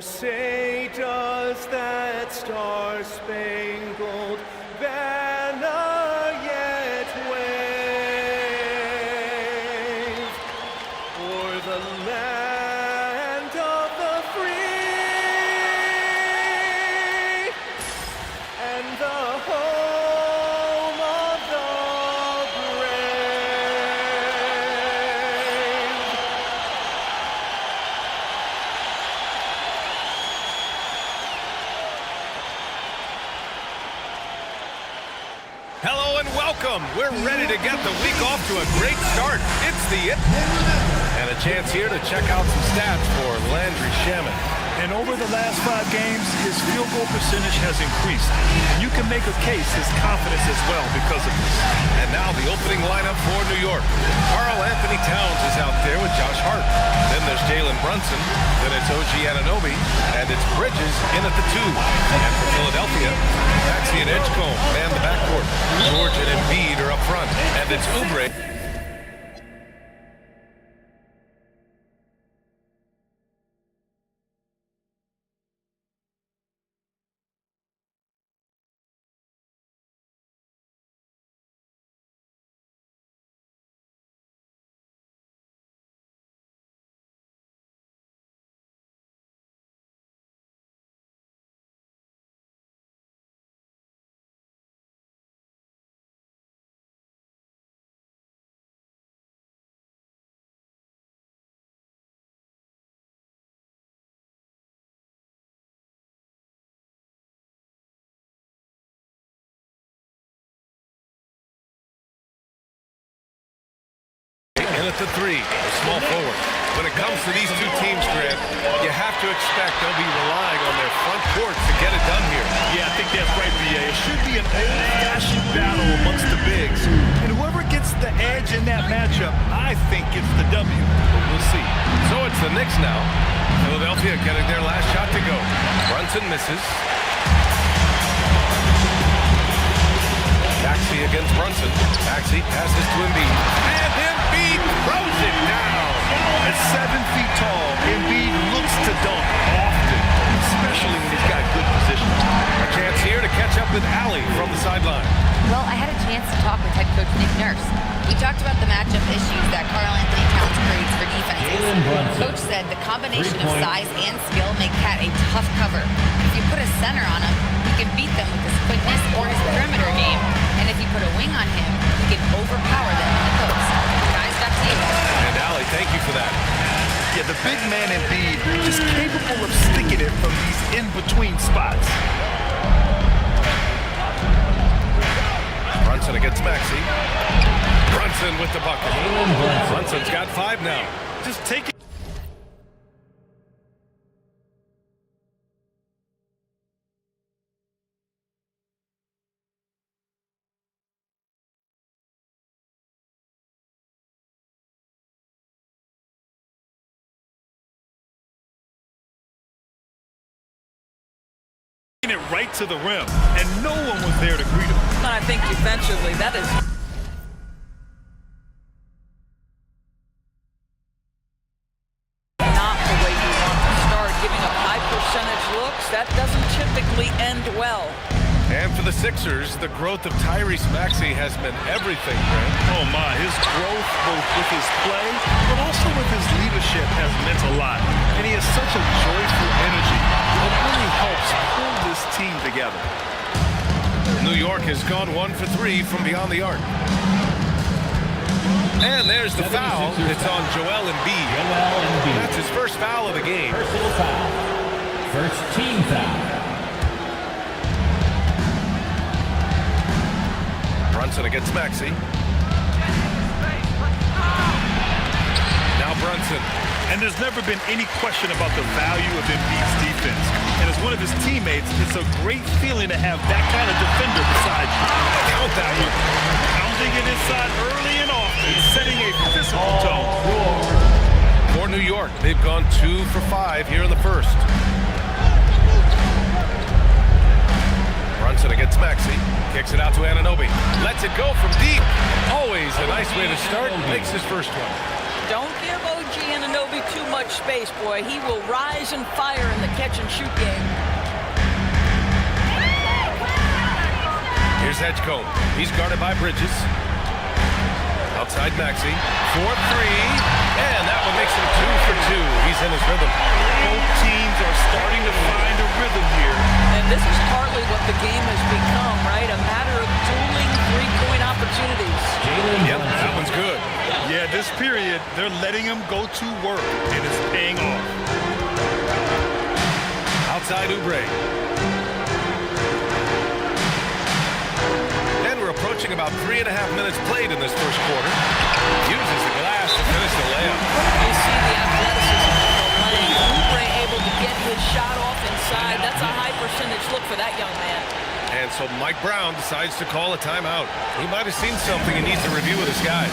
say does that star-spangled banner yet wave o'er the land of the free and the home of the brave. Hello and welcome. We're ready to get the week off to a great start. It's the It. And a chance here to check out some stats for Landry Shamet. And over the last 5 games, his field goal percentage has increased. And you can make a case his confidence as well because of this. And now the opening lineup for New York. Karl Anthony Towns is out there with Josh Hart. Then there's Jalen Brunson. Then it's OG Anunoby. And it's Bridges in at the 2. And for Philadelphia, Maxey and Edgecombe man the backcourt. George and Embiid are up front. And it's Oubre. In at the 3, a small forward. When it comes to these two teams, Grant, you have to expect they'll be relying on their front court to get it done here. Yeah, I think that's right, B.A. It should be an old-fashioned battle amongst the bigs. And whoever gets the edge in that matchup, I think gets the W. But we'll see. So it's the Knicks now. Philadelphia getting their last shot to go. Brunson misses. Maxey against Brunson. Maxey passes to Embiid. And Embiid throws it down. At 7 feet tall, Embiid looks to dunk often, especially when he's got good position. A chance here to catch up with Allie from the sideline. Well, I had a chance to talk with head coach Nick Nurse. We talked about the matchup issues that Karl Anthony Towns creates for defenses. Coach said the combination of size and skill make Cat a tough cover. If you put a center on him, he can beat them with his quickness or his perimeter game. And if you put a wing on him, he can overpower them in the post. Guys, back to you. And Allie, thank you for that. Yeah, the big man Embiid just capable of sticking it from these in-between spots. Brunson against Maxey. Brunson with the bucket. Brunson's got 5 now. Just take it. It right to the rim, and no one was there to greet him. And I think defensively, that is not the way you want to start. Giving up high percentage looks, that doesn't typically end well. And for the Sixers, the growth of Tyrese Maxey has been everything, Grant. Oh my, his growth both with his play, but also with his leadership has meant a lot. And he has such a joyful energy that really helps pull this team together. New York has gone 1 for 3 from beyond the arc. And there's the foul. It's on Joel Embiid. That's his first foul of the game. Personal foul. First team foul. Brunson against Maxey. Now Brunson. And there's never been any question about the value of Embiid's defense. And as one of his teammates, it's a great feeling to have that kind of defender beside you. Count that one. Pounding it inside early and often, setting a physical tone. For New York, they've gone 2 for 5 here in the first. Brunson against Maxey. Kicks it out to Anunoby. Lets it go from deep. Always a nice way to start. Makes his first one. Don't give OG Anunoby too much space, boy. He will rise and fire in the catch-and-shoot game. Here's Edgecombe. He's guarded by Bridges. Outside Maxey. 4-3. And that one makes him 2 for 2. He's in his rhythm. Both teams are starting to find a rhythm here. And this is partly what the game has become, right? A matter of dueling three-point opportunities. Yep, that one's good. Yeah, this period, they're letting him go to work, and it's paying off. Outside Oubre. And we're approaching about 3.5 minutes played in this first quarter. Uses the glass to finish the layup. You see the athleticism of the lane. Oubre able to get his shot off inside. That's a high percentage look for that young man. And so Mike Brown decides to call a timeout. He might have seen something he needs to review with his guys.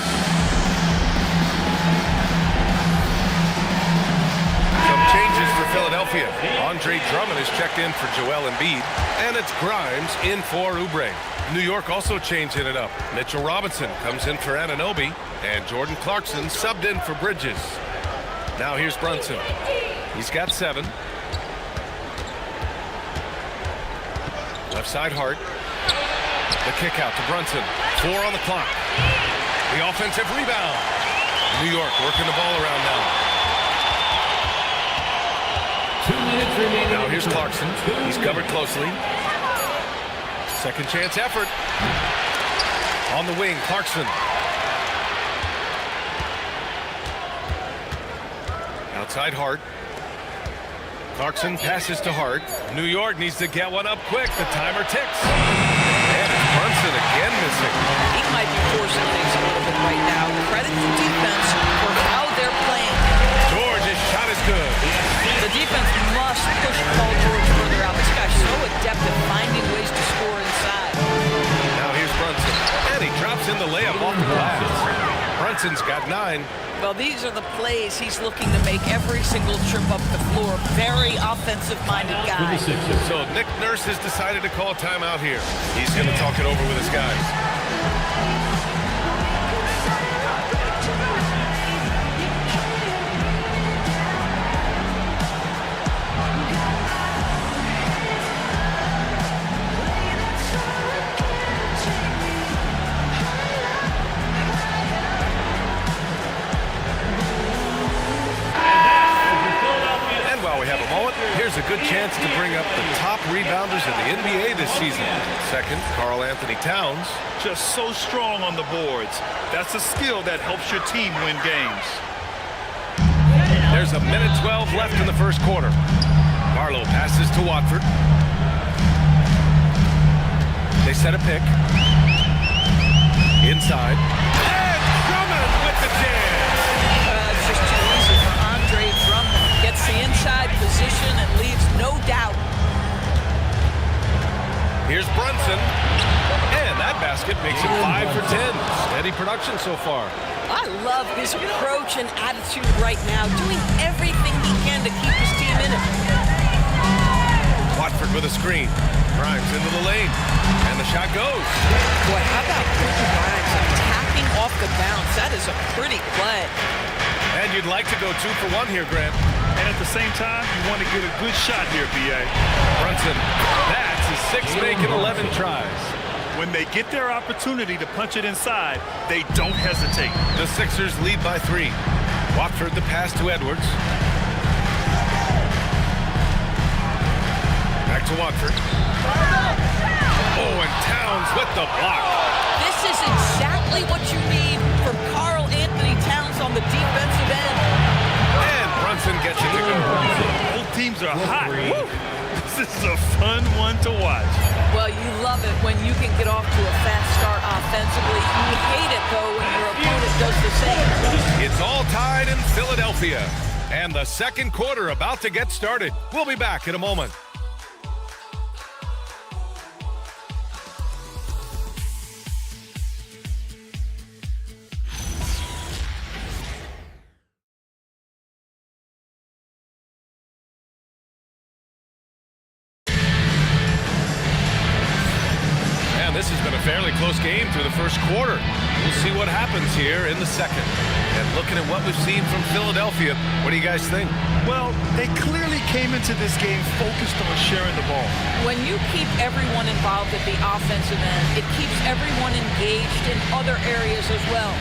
Some changes for Philadelphia. Andre Drummond is checked in for Joel Embiid. And it's Grimes in for Oubre. New York also changing it up. Mitchell Robinson comes in for Anunoby. And Jordan Clarkson subbed in for Bridges. Now here's Brunson. He's got 7. Left side Hart. The kick out to Brunson. 4 on the clock. The offensive rebound. New York working the ball around now. 2 minutes remaining. Now here's Clarkson. He's covered closely. Second chance effort. On the wing, Clarkson. Outside Hart. Clarkson passes to Hart. New York needs to get one up quick. The timer ticks. And it's Brunson again missing. He might be forcing things a little bit right now. Credit to defense for how they're playing. George's shot is good. The defense must push Paul George further out. This guy's so adept at finding ways to score inside. Now here's Brunson. And he drops in the layup off the glass. Brunson's got 9. Well, these are the plays he's looking to make every single trip up the floor. Very offensive-minded guy. So Nick Nurse has decided to call a timeout here. He's going to talk it over with his guys. Here's a good chance to bring up the top rebounders in the NBA this season. Second, Karl Anthony Towns. Just so strong on the boards. That's a skill that helps your team win games. There's a minute 12 left in the first quarter. Barlow passes to Watford. They set a pick. Inside. And Drummond with the jam. It's just too easy for Andre Drummond. Gets the inside position and leaves no doubt. Here's Brunson. And that basket makes him 5 for 10. Steady production so far. I love his approach and attitude right now, doing everything he can to keep his team in it. Watford with a screen. Grimes into the lane. And the shot goes. Boy, how about Quentin Grimes attacking off the bounce? That is a pretty play. And you'd like to go 2 for 1 here, Grant. And at the same time, you want to get a good shot here, B.A. Brunson, that's his 6th make in 11 tries. When they get their opportunity to punch it inside, they don't hesitate. The Sixers lead by 3. Watford the pass to Edwards. Back to Watford. Oh, and Towns with the block. This is exactly what you need from Karl Anthony Towns on the defensive end. And Brunson gets it to go. Both teams are hot. Woo! This is a fun one to watch. Well, you love it when you can get off to a fast start offensively. You hate it, though, when your opponent does the same. It's all tied in Philadelphia. And the second quarter about to get started. We'll be back in a moment. This has been a fairly close game through the first first quarter. We'll see what happens here in the second. And looking at what we've seen from Philadelphia, what do you guys think? Well, they clearly came into this game focused on sharing the ball. When you keep everyone involved at the offensive end, it keeps everyone engaged in other areas as well.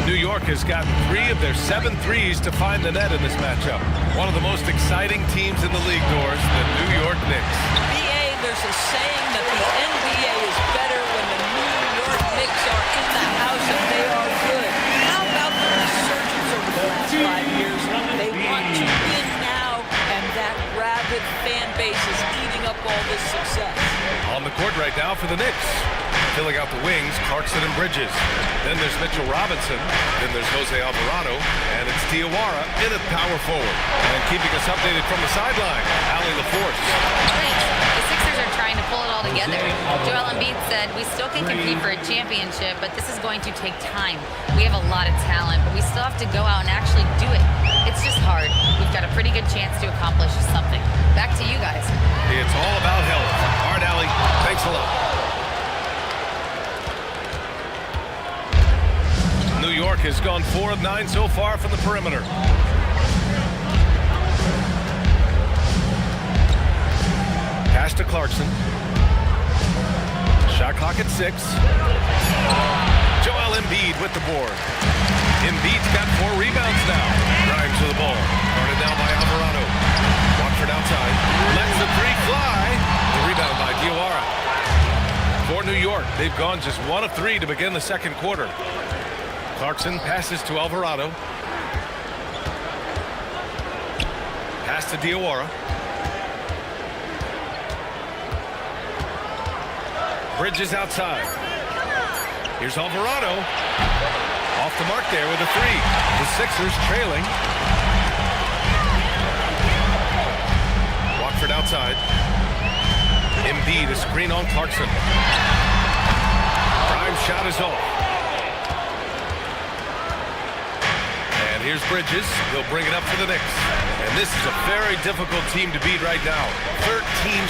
New York has gotten 3 of their 7 threes to find the net in this matchup. One of the most exciting teams in the league, Doors, the New York Knicks. BA, there's a saying that the NBA is better when the New York Knicks are in the house and they are good. How about the resurgence over the last 5 years? They want to win now, and that rabid fan base is eating up all this success. On the court right now for the Knicks. Filling out the wings, Clarkson and Bridges. Then there's Mitchell Robinson. Then there's Jose Alvarado. And it's Diawara in at power forward. And keeping us updated from the sideline, Allie LaForce. Great. The Sixers are trying to pull it all together. Joel Embiid said, we still can compete for a championship, but this is going to take time. We have a lot of talent, but we still have to go out and actually do it. It's just hard. We've got a pretty good chance to accomplish something. Back to you guys. It's all about health. All right, Allie, thanks a lot. New York has gone 4 of 9 so far from the perimeter. Pass to Clarkson. Shot clock at 6. Joel Embiid with the board. Embiid's got 4 rebounds now. Grimes with the ball. Guarded now by Alvarado. Watford outside. Lets the 3 fly. The rebound by Diawara. For New York, they've gone just 1 of 3 to begin the second quarter. Clarkson passes to Alvarado. Pass to Diawara. Bridges outside. Here's Alvarado. Off the mark there with a 3. The Sixers trailing. Watford outside. Embiid, a screen on Clarkson. Grimes shot is off. And here's Bridges. He'll bring it up for the Knicks. And this is a very difficult team to beat right now. 13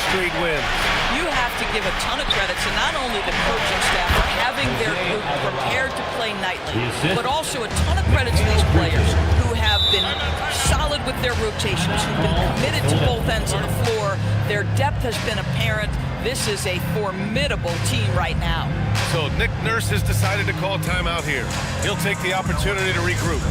straight wins. You have to give a ton of credit to not only the coaching staff for having their group prepared to play nightly, but also a ton of credit to these players who have been solid with their rotations, who've been committed to both ends of the floor. Their depth has been apparent. This is a formidable team right now. So Nick Nurse has decided to call timeout here. He'll take the opportunity to regroup.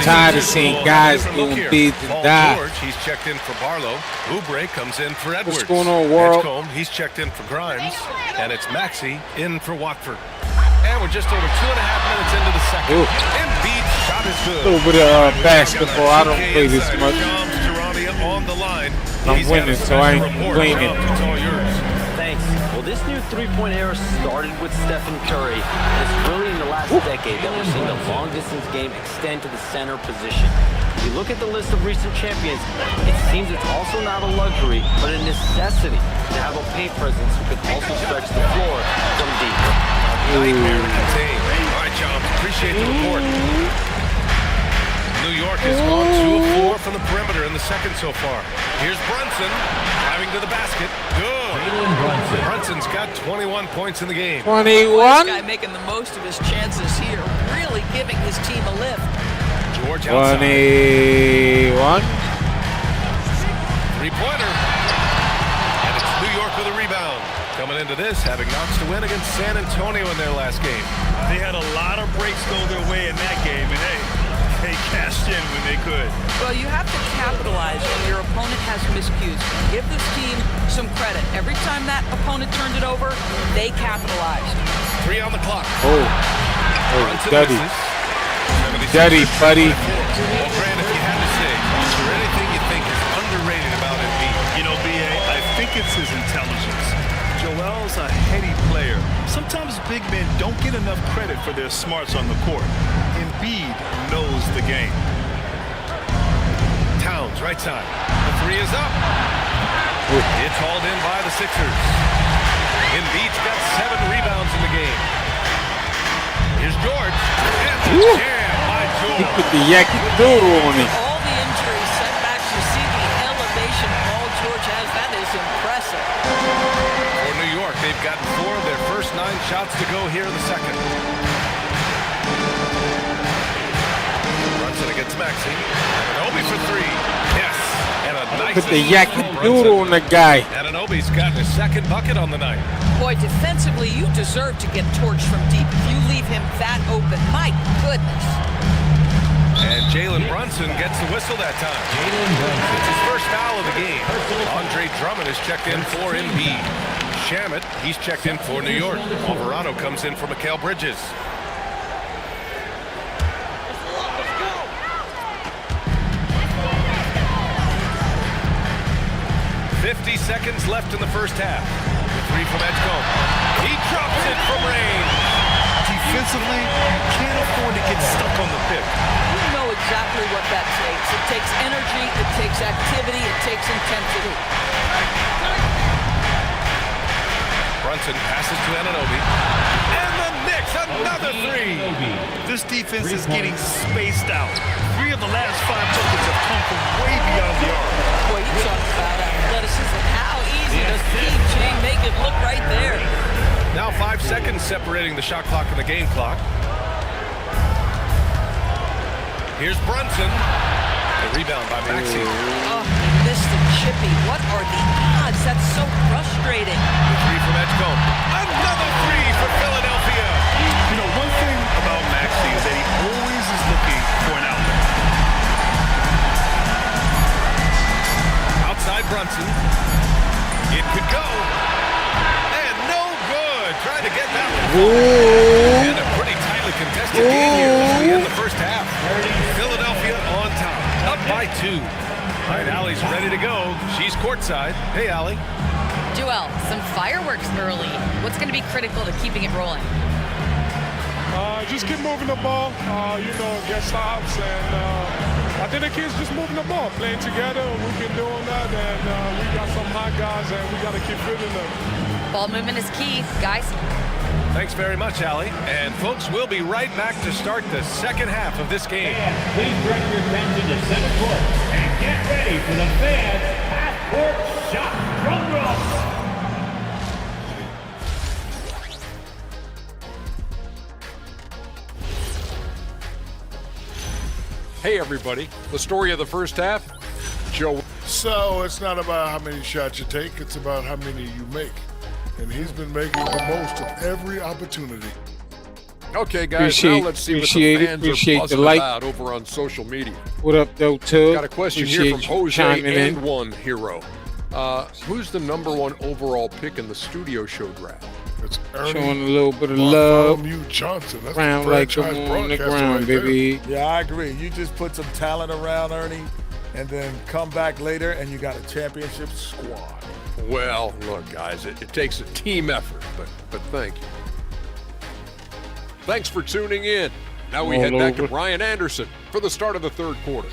Tired of seeing guys doing beads and dives. George, he's checked in for Barlow. Oubre comes in for Edwards. What's going on, world? Edgecombe, he's checked in for Grimes. And it's Maxey in for Watford. And we're just over 2.5 minutes into the second. Ooh. Embiid shot is good. A little bit of basketball. I don't play this much. On the line. I'm winning, so I ain't blaming. It's all yours. Thanks. Well, this new three-point era started with Stephen Curry. And it's really in the last decade that we're seeing the long-distance game extend to the center position. you look at the list of recent champions, it seems it's also not a luxury, but a necessity to have a paint presence who can also stretch the floor from deep. Nightmare to contain. All right, John, appreciate the report. New York has gone 2 of 4 from the perimeter in the second so far. Here's Brunson driving to the basket. Good. Brunson's got 21 points in the game. 21. This guy making the most of his chances here, really giving his team a lift. George outside. 21. Three-pointer. And it's New York with a rebound. Coming into this, having knocks to win against San Antonio in their last game. They had a lot of breaks go their way in that game, and they cashed in when they could. Well, you have to capitalize when your opponent has miscues. Give this team some credit. Every time that opponent turned it over, they capitalized. 3 on the clock. Oh, Brunson dirty. misses. 76 Dirty, buddy. Well, Grant, if you had to say, is there anything you think is underrated about Embiid? You know, B.A., I think it's his intelligence. Joel's a heady player. Sometimes big men don't get enough credit for their smarts on the court. Embiid knows the game. Towns, right side. The 3 is up. It's hauled in by the Sixers. Embiid's got 7 rebounds in the game. Here's George. And the jam by He George. put the yakky doodle on it. All the injuries, setbacks, you see the elevation all George has. That is impressive. For New York, they've gotten 4 of their first 9 shots to go here in the second. Brunson against Maxey. Anunoby for 3. Yes. And a nice Put the assist yakky from doodle on Brunson. the guy. Anunoby's gotten his 2nd bucket on the night. Boy, defensively, you deserve to get torched from deep if you leave him that open. My goodness. And Jalen Brunson gets the whistle that time. It's his first foul of the game. Andre Drummond is checked in for Embiid. Shamet, he's checked in for New York. Alvarado comes in for Mikal Bridges. 50 seconds left in the first half. The 3 from Edgecombe. He drops it from range. Defensively, can't afford to get stuck on the pick. You know exactly what that takes. It takes energy, it takes activity, it takes intensity. Brunson passes to Anunoby. And the Knicks, another 3. This defense is getting spaced out. 3 of the last 5 buckets have come from way beyond the arc. Boy, you talk about athleticism. How easy does PG make it look right there? Now 5 seconds separating the shot clock and the game clock. Here's Brunson. The rebound by Maxey. Oh, missed the chippy. What are the odds? That's so frustrating. The 3 from Edgecombe. Another 3 for Philadelphia. You know, one thing about Maxey is that he always is looking for an outlet. Outside Brunson. It could go. And no good. Trying to get that one. Ooh. And a pretty tightly contested game here as we end the first half. Philadelphia on top. Up by 2. All right, Allie's ready to go. She's courtside. Hey, Allie. Joel, some fireworks early. What's going to be critical to keeping it rolling? Just keep moving the ball, get stops, and I think the kids just moving the ball, playing together. We've been doing that, and we got some hot guys, and we got to keep fitting them. Ball movement is key, guys. Thanks very much, Allie. And folks, we'll be right back to start the second half of this game. Please direct your attention to center court and get ready for the fans half-court shot. Drum roll. Hey everybody, the story of the first half, Joe. So it's not about how many shots you take, it's about how many you make. And he's been making the most of every opportunity. Okay guys, now let's see what the fans are buzzing about over on social media. What up though, Tug? Got a question here from Jose and One Hero. Who's the #1 overall pick in the studio show draft? It's Ernie Showing a little bit of love. Johnson. That's Round like I'm on the ground, baby. Yeah, I agree. You just put some talent around Ernie and then come back later and you got a championship squad. Well, look guys, it takes a team effort, but thank you. Thanks for tuning in. Now we head back to Brian Anderson for the start of the third quarter.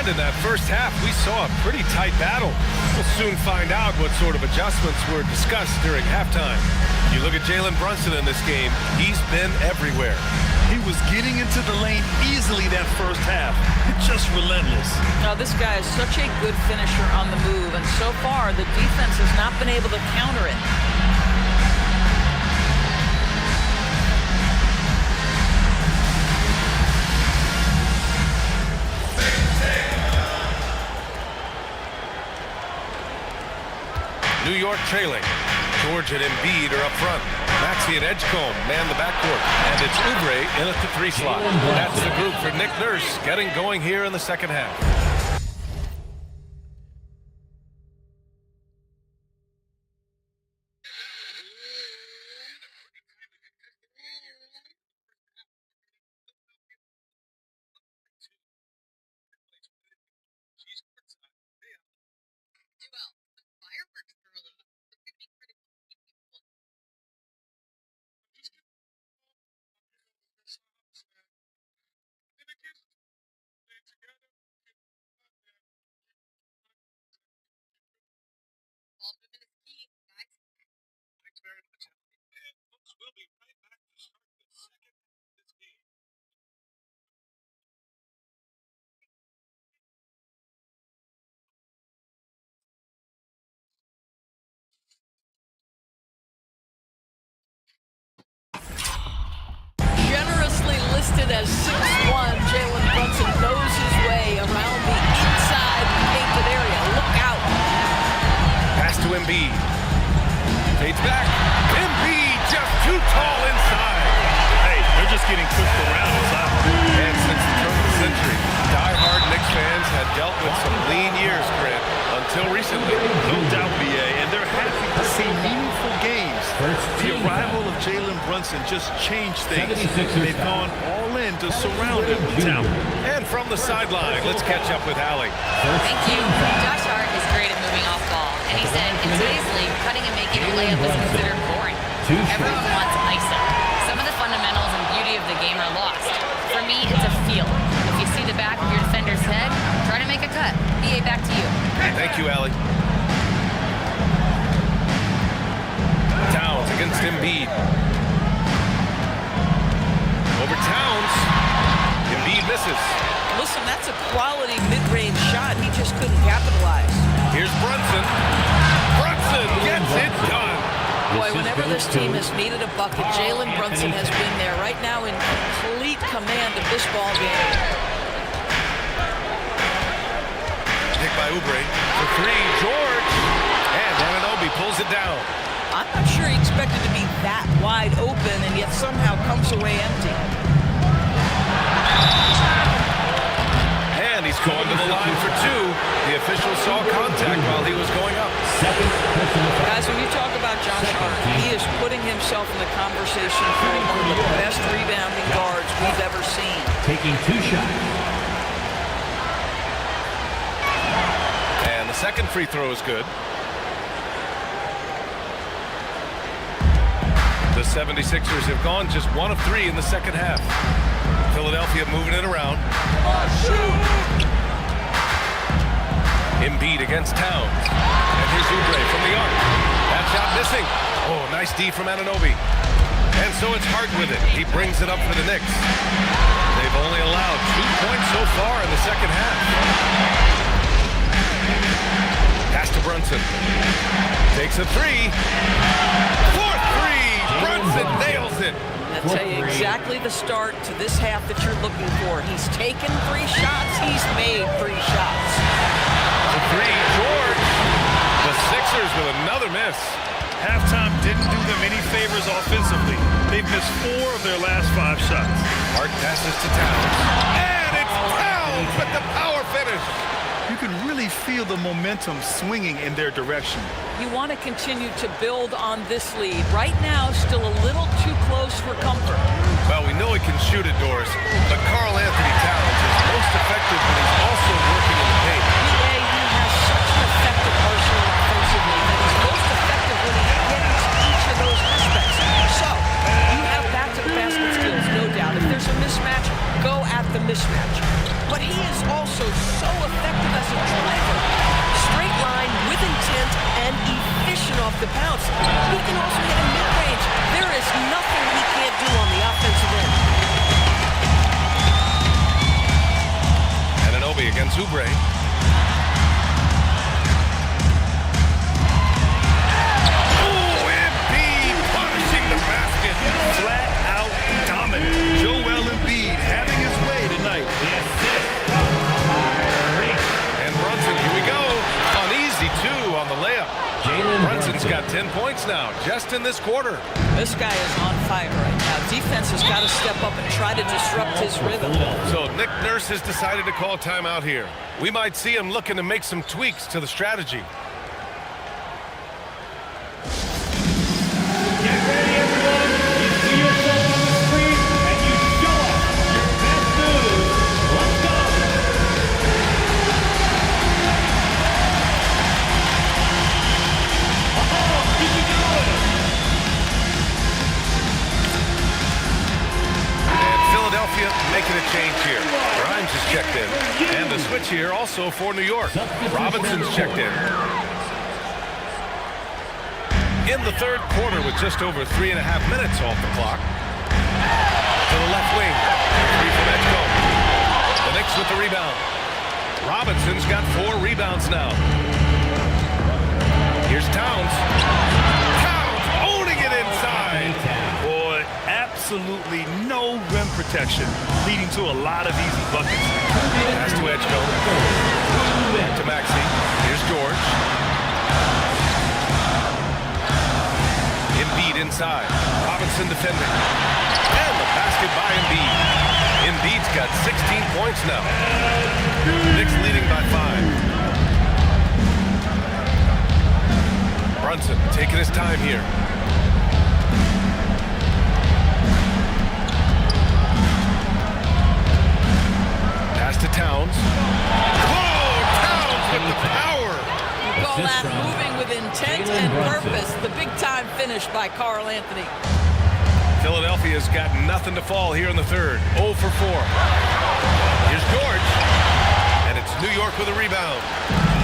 in that first half, we saw a pretty tight battle. We'll soon find out what sort of adjustments were discussed during halftime. You look at Jalen Brunson in this game, he's been everywhere. He was getting into the lane easily that first half. Just relentless. Now, this guy is such a good finisher on the move, and so far, the defense has not been able to counter it. New York trailing. George and Embiid are up front. Maxey and Edgecombe man the backcourt. And it's Oubre in at the 3 slot. That's the group for Nick Nurse getting going here in the second half. Listed as 6'1", Jalen Brunson knows his way around the inside painted area. Look out. Pass to Embiid. Fades back. Embiid just too tall inside. Hey, they're just getting cooked around inside. And since the turn of the century, die-hard Knicks fans had dealt with some lean years, Grant, until recently. No doubt, BA, and they're happy to see meaningful games. The arrival of Jalen Brunson just changed things. They've gone all in to surround him with talent. And from the sideline, let's catch up with Allie. Thank you. Josh Hart is great at moving off ball, and he said in today's league, cutting and making a layup is considered boring. Everyone wants ISO. Some of the fundamentals and beauty of the game are lost. For me, it's a feel. If you see the back of your defender's head, try to make a cut. BA, back to you. Thank you, Allie. Towns against Embiid. Over Towns. Embiid misses. Listen, that's a quality mid-range shot. He just couldn't capitalize. Here's Brunson. Brunson gets it done. Boy, whenever this team has needed a bucket, Jalen Brunson has been there right now in complete command of this ball game. Pick by Oubre for 3. George. And Anunoby pulls it down. I'm not sure he expected to be that wide open and yet somehow comes away empty. And he's going to the line for 2. The official saw contact while he was going up. Guys, when you talk about Josh Hart, he is putting himself in the conversation for one of the best rebounding guards we've ever seen. Taking 2 shots. And the second free throw is good. The 76ers have gone just 1 of 3 in the second half. Philadelphia moving it around. Embiid against Towns. And here's Oubre from the arc. That shot missing. Oh, nice D from Anunoby. And so it's Hart with it. He brings it up for the Knicks. They've only allowed 2 points so far in the second half. Pass to Brunson. Takes a 3. 4th 3. Brunson nails it. I'll tell you exactly the start to this half that you're looking for. He's taken 3 shots. He's made 3 shots. The 3, George. The Sixers with another miss. Halftime didn't do them any favors offensively. They've missed 4 of their last 5 shots. Hart passes to Towns. And it's Towns with the power finish. You can really feel the momentum swinging in their direction. You want to continue to build on this lead. Right now, still a little too close for comfort. Well, we know he can shoot it, Doris, but Karl Anthony Towns is most effective when he's also working in the paint. He has such an effective arsenal offensively that he's most effective when he gets each of those aspects. So, you have back-to-the-basket skills, no doubt. If there's a mismatch, go at the mismatch. But he is also so effective Oubre. Oh, Embiid punishing the basket. Flat out dominant. Joel Embiid having his way tonight. And Brunson, here we go. Uneasy, too, on the layup. Brunson's got 10 points now, just in this quarter. This guy is on fire right now. Defense has got to step up and try to disrupt his rhythm. So Nick Nurse has decided to call timeout here. We might see him looking to make some tweaks to the strategy. Get ready, everyone. You see yourself on the screen, and you show us your best moves. Let's go. Keep it going. And Philadelphia making a change here. Grimes is checked in. And the switch here also for New York. Robinson's checked in. In the third quarter with just over 3.5 minutes off the clock. To the left wing. 3 from Edgecombe. The Knicks with the rebound. Robinson's got 4 rebounds now. Here's Towns. Towns owning it inside. Boy, absolutely no rim protection, leading to a lot of easy buckets. Pass to Edgecombe. To Maxey. Here's George. Embiid inside. Robinson defending. And the basket by Embiid. Embiid's got 16 points now. Knicks leading by 5. Brunson taking his time here. Pass to Towns. Oh, Towns with the power. You call that moving with intent and purpose. The big-time finish by Karl Anthony. Philadelphia's got nothing to fall here in the third. 0 for 4. Here's George. And it's New York with a rebound.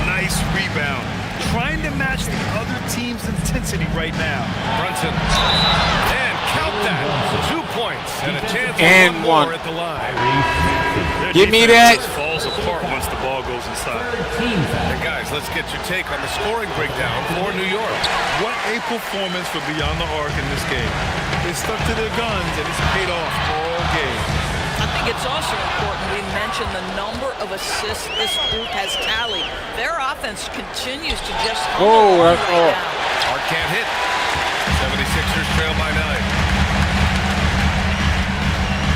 Nice rebound. Trying to match the other team's intensity right now. Brunson. And count that. 2 points and a chance for one more at the line. Give me that. Falls apart once the ball goes inside. And guys, let's get your take on the scoring breakdown for New York. What a performance for Beyond the Arc in this game. They stuck to their guns and it's paid off all game. I think it's also important we mention the number of assists this group has tallied. Their offense continues to just right now. Hart can't hit. 76ers trail by 9.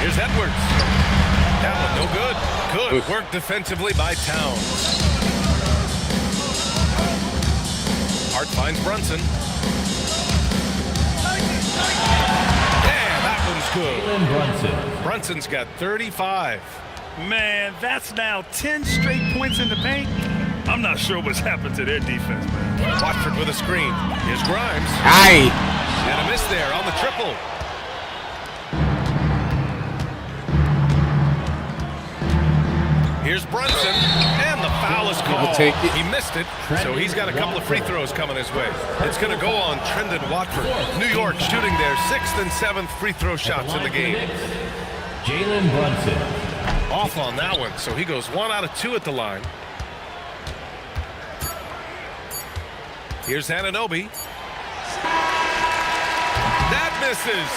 Here's Edwards. That one no good. Good work defensively by Towns. Hart finds Brunson. Good. Brunson's got 35. Man, that's now 10 straight points in the paint. I'm not sure what's happened to their defense, man. Watford with a screen. Here's Grimes. Aye. And a miss there on the triple. Here's Brunson, and the foul is called. Take it. He missed it, so he's got a couple of free throws coming his way. It's going to go on Trendon Watford. New York shooting their 6th and 7th free throw shots in the game. Jalen Brunson. Off on that one, so he goes 1 out of 2 at the line. Here's Anunoby. That misses.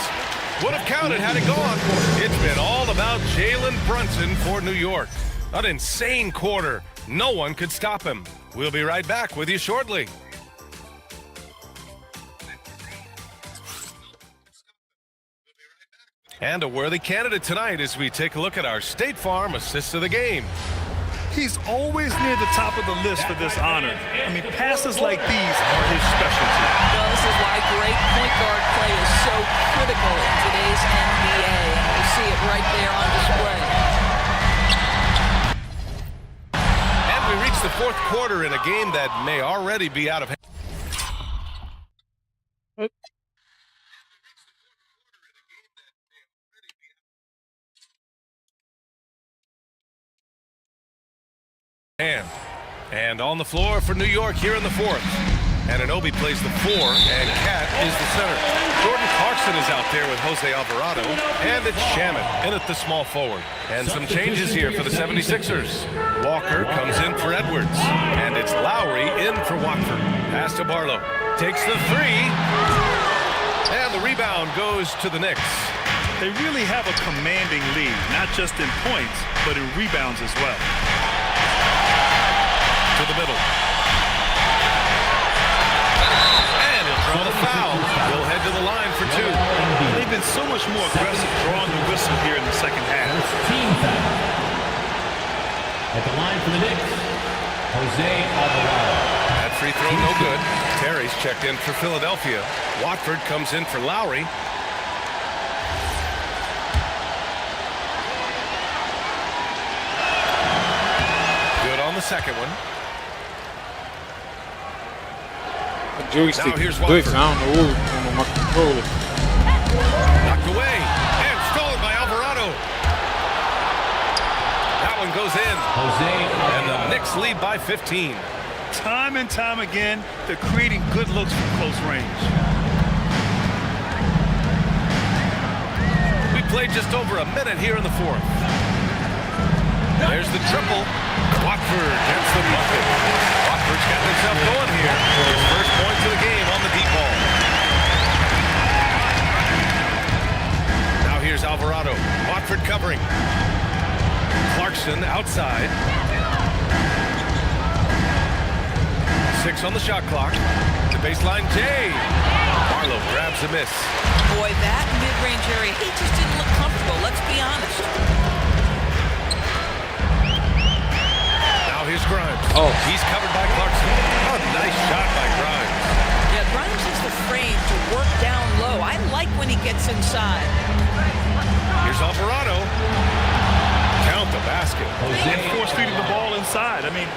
Would have counted had it gone. It's been all about Jalen Brunson for New York. An insane quarter. No one could stop him. We'll be right back with you shortly. And a worthy candidate tonight as we take a look at our State Farm Assists of the Game. He's always near the top of the list for this honor. I mean, passes like these are his specialty. Well, this is why great point guard play is so critical in today's NBA. And we see it right there on display. And we reach the fourth quarter in a game that may already be out of hand. And on the floor for New York here in the fourth. Anunoby plays the 4, and Cat is the center. Jordan Clarkson is out there with Jose Alvarado, and it's Shamet in at the small forward. And some changes here for the 76ers. Walker comes in for Edwards, and it's Lowry in for Watford. Pass to Barlow. Takes the 3, and the rebound goes to the Knicks. They really have a commanding lead, not just in points, but in rebounds as well. To the middle. And he'll draw the foul. He'll head to the line for 2. They've been so much more aggressive drawing the whistle here in the second half. Team foul. At the line for the Knicks, Jose Alvarado. That free throw no good. Terry's checked in for Philadelphia. Watford comes in for Lowry. Good on the second one. Joystick Now here's glitch. Watford. I don't know what was going on my controller. Knocked away and stolen by Alvarado. That one goes in. And the Knicks lead by 15. Time and time again, they're creating good looks from close range. We played just over a minute here in the 4th. There's the triple. Watford gets the bucket. Watford's got himself going here. His first points of the game on the deep ball. Now here's Alvarado. Watford covering. Clarkson outside. 6 on the shot clock. The baseline, Jay. Barlow grabs a miss. Boy, that mid-range area, he just didn't look comfortable. Let's be honest. Now here's Grimes. Oh. He's covered by Clarkson. Oh, nice shot by Grimes. Yeah, Grimes is the frame to work down low. I like when he gets inside. Here's Alvarado. Count the basket. And force-feeding the ball inside. I mean,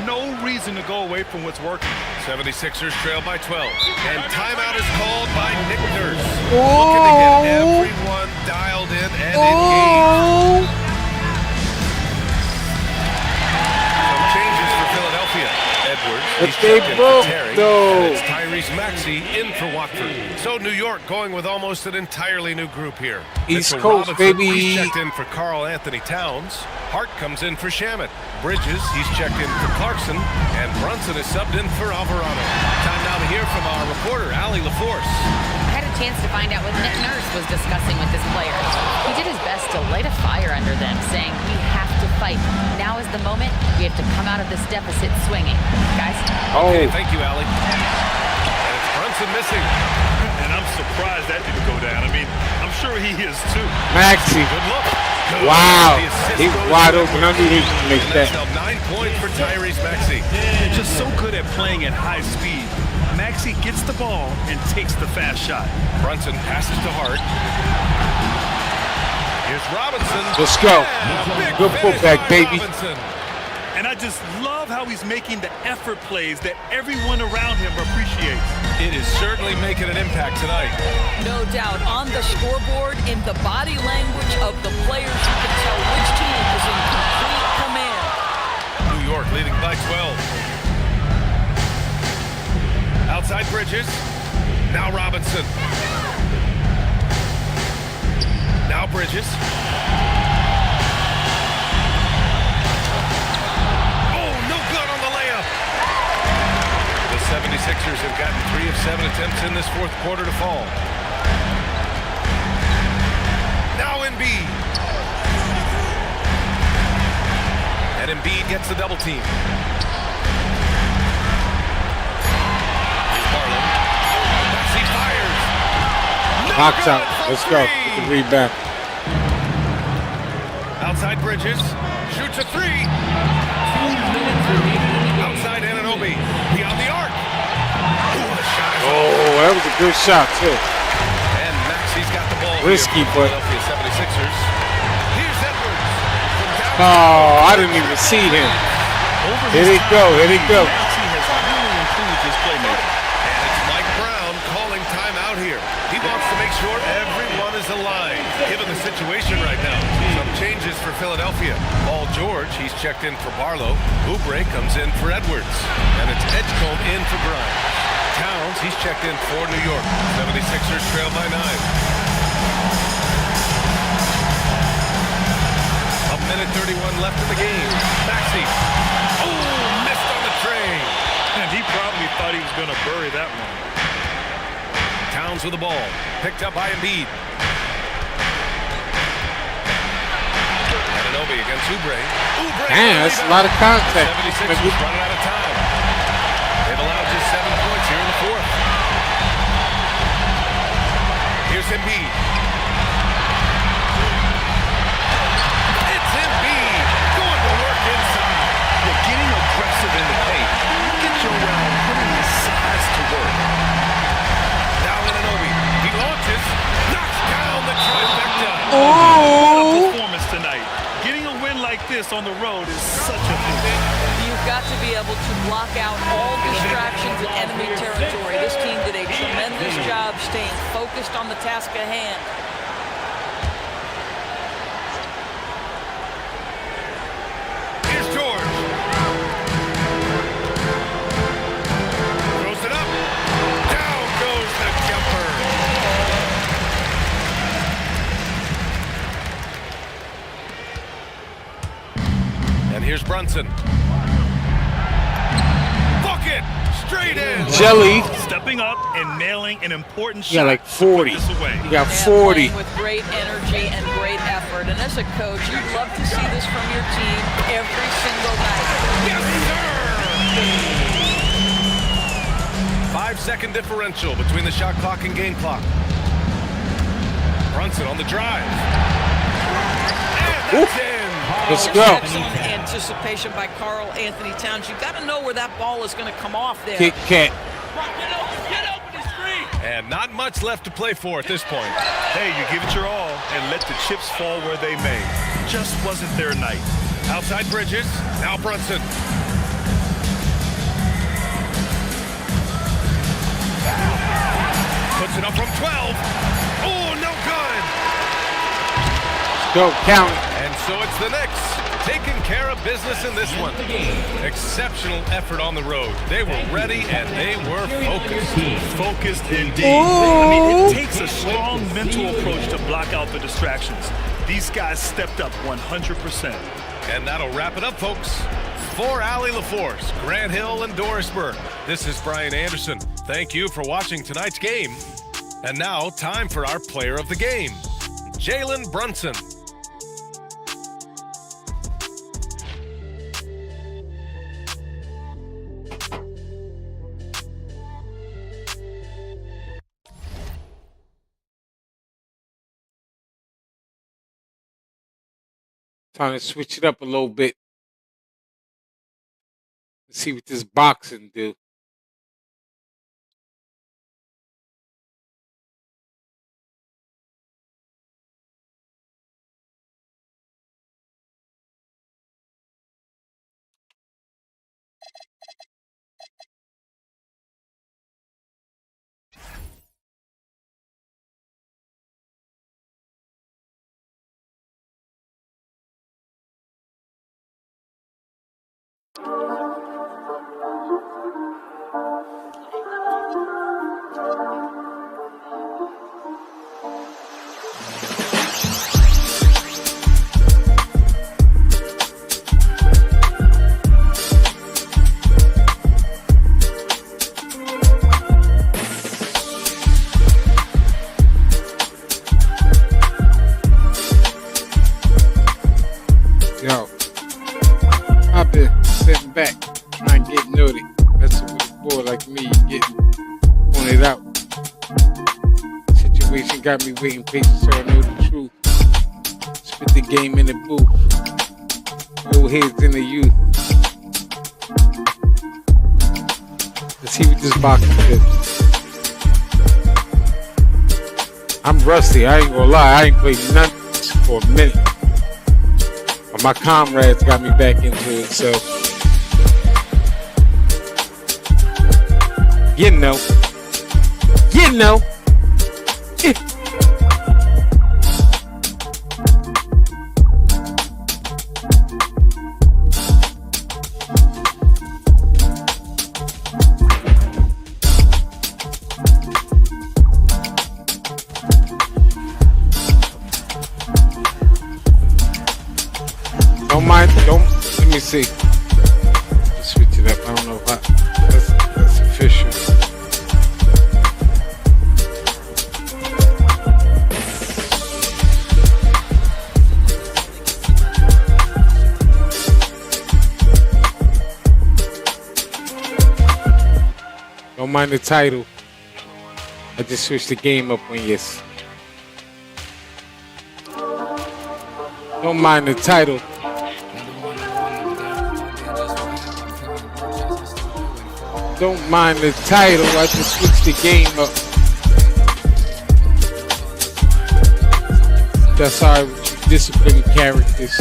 no reason to go away from what's working. 76ers trail by 12. And timeout is called by Nick Nurse. Looking to get everyone dialed in and engaged. Some changes for Philadelphia. Edwards, he's checked in for Terry. And it's Tyrese Maxey in for Watford. So New York going with almost an entirely new group here. East Mitchell Coast, Robinson, baby. He's checked in for Karl Anthony Towns. Hart comes in for Shamet. Bridges, he's checked in for Clarkson. And Brunson is subbed in for Alvarado. Time now to hear from our reporter, Allie LaForce. I had a chance to find out what Nick Nurse was discussing with his players. He did his best to light a fire under them, saying, we have to fight. Now is the moment. We have to come out of this deficit swinging. Guys? Okay, thank you, Allie. And it's Brunson missing. And I'm surprised that didn't go down. I mean, I'm sure he is too. Maxey. Good look. Good. Wow. The assist He's goes wide to open. I knew he could make That's that. now 9 points for Tyrese Maxey. They're just so good at playing at high speed. Maxey gets the ball and takes the fast shot. Brunson passes to Hart. Here's Robinson. Let's go. Yeah, Good finish putback, by baby. Robinson. And I just love how he's making the effort plays that everyone around him appreciates. It is certainly making an impact tonight. No doubt. On the scoreboard, in the body language of the players, you can tell which team is in complete command. New York leading by 12. Outside Bridges. Now Robinson. Now Bridges. Oh, no good on the layup. The 76ers have gotten 3 of 7 attempts in this 4th quarter to fall. Now Embiid. And Embiid gets the double team. Here's Barlow. Maxey fires. No Knocks good out. from Let's go. three. Get the rebound. Outside Bridges. Shoots a 3. Outside Anunoby. Beyond the arc. Ooh, the shot is Oh, that was a good shot, too. And Maxey's got the ball. Risky, here for but- Philadelphia 76ers. Here's Edwards. From down Oh, I didn't even see him. Here they go. Here they go. Maxey has really improved his playmaking. And it's Mike Brown calling timeout here. He wants to make sure everyone is aligned, given the situation right now. Some changes for Philadelphia. Paul George, he's checked in for Barlow. Oubre comes in for Edwards. And it's Edgecombe in for Grimes. Towns, he's checked in for New York. 76ers trail by 9. A minute 31 left in the game. Maxey. Oh, missed on the train. And he probably thought he was going to bury that one. Towns with the ball. Picked up by Embiid. Anunoby against Oubre. Damn, that's a lot of contact. 76ers running out of time. They've allowed just 7 points here in the fourth. Here's Embiid. It's Embiid going to work inside. You're getting aggressive in the paint. Get your round, putting his size to work. Now Anunoby. He launches, knocks down the trifecta. Oh! Performance tonight. Getting a win like this on the road is such a big. You've got to be able to block out all distractions in enemy territory. This team did a tremendous job staying focused on the task at hand. Here's George. Throws it up. Down goes the jumper. And here's Brunson. Bucket! Straight in. Jelly. Stepping up and nailing an important shot. You got like 40. You got 40. With great energy and great effort. And as a coach, you'd love to see this from your team every single night. Yes, sir! 5-second differential between the shot clock and game clock. Brunson on the drive. And that's in. Let's go. Excellent anticipation by Karl Anthony Towns. You've got to know where that ball is going to come off there. Kit Kat. And not much left to play for at this point. Hey, you give it your all and let the chips fall where they may. Just wasn't their night. Outside Bridges. Now Brunson. Puts it up from 12. Oh, no good. Go, count it. And so it's the Knicks taking care of business in this one. Exceptional effort on the road. They were ready and they were focused. Focused indeed. I mean, it takes a strong mental approach to block out the distractions. These guys stepped up 100%. And that'll wrap it up, folks. For Allie LaForce, Grant Hill, and Doris Burke, this is Brian Anderson. Thank you for watching tonight's game. And now, time for our player of the game, Jalen Brunson. Trying to switch it up a little bit. Let's see what this boxing do. Yo, I've been sitting back, trying to get naughty, messing with a boy like me, getting pointed out. Situation got me waiting patiently so I know the truth. Spit the game in the booth, old heads in the youth. Let's see what this box is. I'm rusty, I ain't gonna lie, I ain't played nothing for a minute. But my comrades got me back into it, so you know. Don't mind. Don't. Let me see. Let's switch it up. I don't know if that's official. Don't mind the title. I just switched the game up on yes. Don't mind the title. Don't mind the title. I just switched the game up. That's how I discipline characters.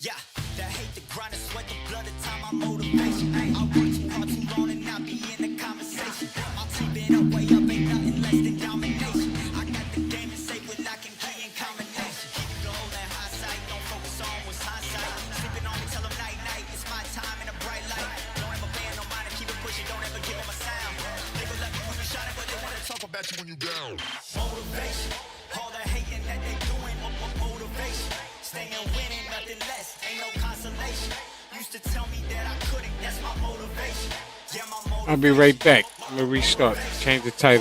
Yeah, the hate, the grind, the sweat, the blood, the time, my motivation. I work too hard, too long, and not be in the conversation. My team been up, way up, ain't nothing less than domination. I got the game to say with lock and key in combination. Keep it gold and high sight, don't focus on what's hindsight. Sleeping on me, tell them night, night, it's my time in a bright light. Don't ever ban no mind and keep it pushing, don't ever give them a sound. They will love you when you shining, but they wanna talk about you when you down. Motivation, all the hating that they doing, motivation. Staying winning, nothing less, ain't no consolation. Used to tell me that I couldn't, that's my motivation. Yeah, my motivation. I'll be right back. I'm gonna restart. Change the title.